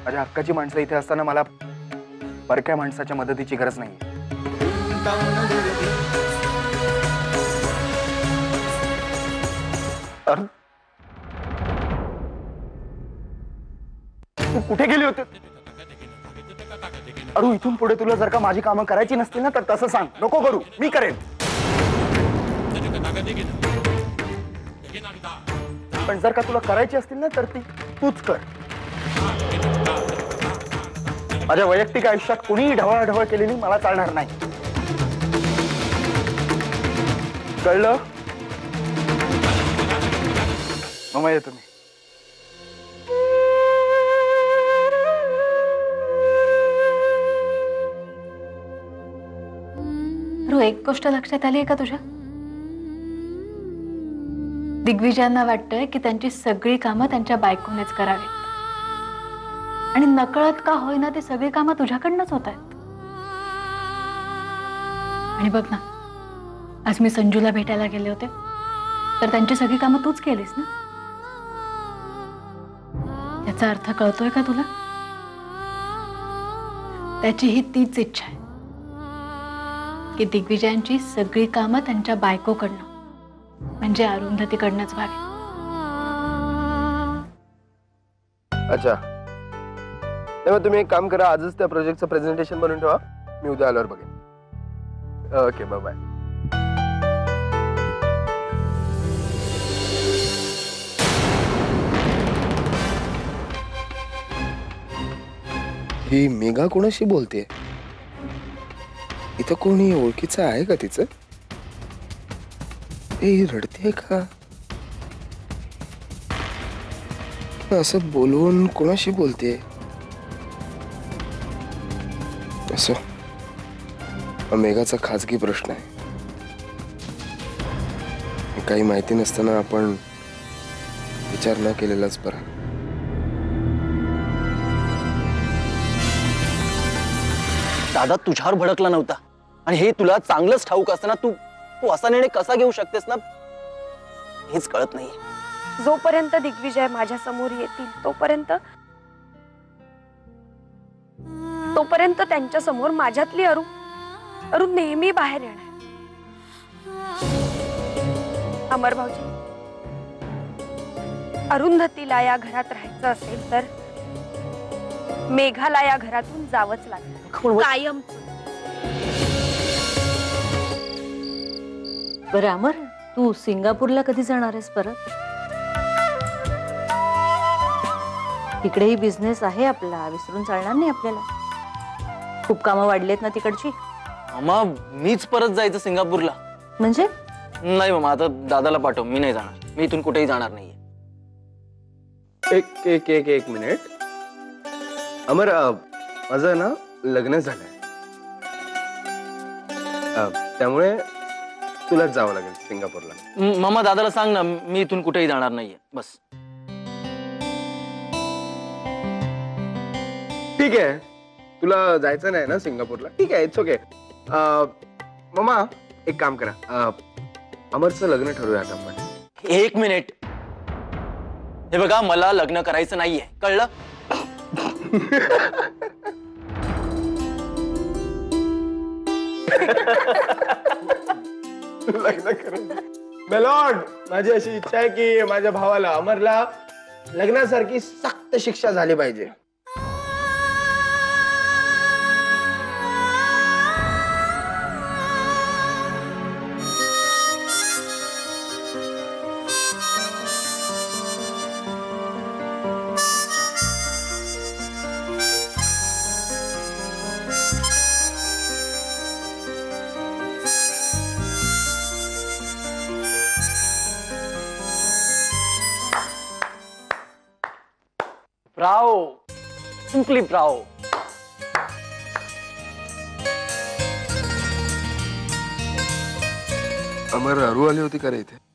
माझ्या हक्काची माणसं इथे असताना मला परक्या माणसाच्या मदतीची गरज नाही. तू कुठे गेली होते? अरू, इथून पुढे तुला जर का माझी कामं करायची नसतील ना तर तसं सांग, नको करू, मी करेन. पण जर का तुला करायची असतील ना तर ती तूच कर. माझ्या वैयक्तिक आयुष्यात कुणीही ढवळाढवळ केलेली मला चालणार नाही. कळलं? मग येतो मी. एक गोष्ट लक्षात आली आहे का तुझ्या? दिग्विजयांना वाटतंय की त्यांची सगळी कामं त्यांच्या बायकोनेच करावीत आणि नकळत का होईना ती सगळी कामं तुझ्याकडनंच होत आहेत. आणि बघ ना, आज मी संजूला भेटायला गेले होते तर त्यांची सगळी कामं तूच केलीस ना. याचा अर्थ कळतोय का तुला? त्याचीही तीच इच्छा आहे की दिग्विजयांची सगळी कामं त्यांच्या बायकोकडनं म्हणजे अरुंधतीकडनंच व्हावी. अच्छा, तेव्हा तुम्ही एक काम करा, आजच त्या प्रोजेक्टचं प्रेझेंटेशन बनवून ठेवा, मी उद्या आल्यावर बघेन. Okay, bye bye. ही मेघा कोणाशी बोलते? इथं कोणी ओळखीचं आहे का तिचं? ही रडते का? असं बोलून कोणाशी बोलते? असो, मेघाचा खाजगी प्रश्न आहे. काही माहिती नसताना आपण विचार न केलेलाच बरा. दादा तुझ्यावर भडकला नव्हता आणि हे तुला चांगलंच ठाऊक असताना तू असा निर्णय कसा घेऊ शकतेस ना, हेच कळत नाही. जोपर्यंत दिग्विजय माझ्या समोर येतील तोपर्यंत त्यांच्या समोर माझ्यातली अरू नेहमी बाहेर येणार. अमर भाऊजी, अरुंधतीला या घरात राहायचं असेल तर मेघाला या घरातून जावंच लागतं कायम. बरं अमर, तू सिंगापूरला कधी जाणार आहेस परत? तिकडेही बिझनेस आहे आपला, विसरून चालणार नाही आपल्याला. खूप कामं वाढलेत ना तिकडची. मामा, मीच परत जायचं सिंगापूरला. म्हणजे? नाही मामा, आता दादाला पाठव, मी नाही जाणार. मी इथून कुठेही जाणार नाहीये. एक एक एक एक मिनिट. अमर, माझं ना लग्न झालंय, त्यामुळे तुलाच जावं लागेल सिंगापूरला. मामा, दादाला सांग ना, मी इथून कुठेही जाणार नाहीये, बस. ठीक आहे, तुला जायचं नाही ना सिंगापूरला? ठीक आहे, इट्स ओके. मामा, एक काम करा, अमरचं लग्न ठरवूयात आपण. एक मिनिट. हे बघा, मला लग्न करायचं नाहीये, कळलं? लग्न करून मेलॉड, माझी अशी इच्छा आहे की माझ्या भावाला अमरला लग्नासारखी सक्त शिक्षा झाली पाहिजे. Bravo, simply Bravo. अमर, अरू आली होती का रे इथे?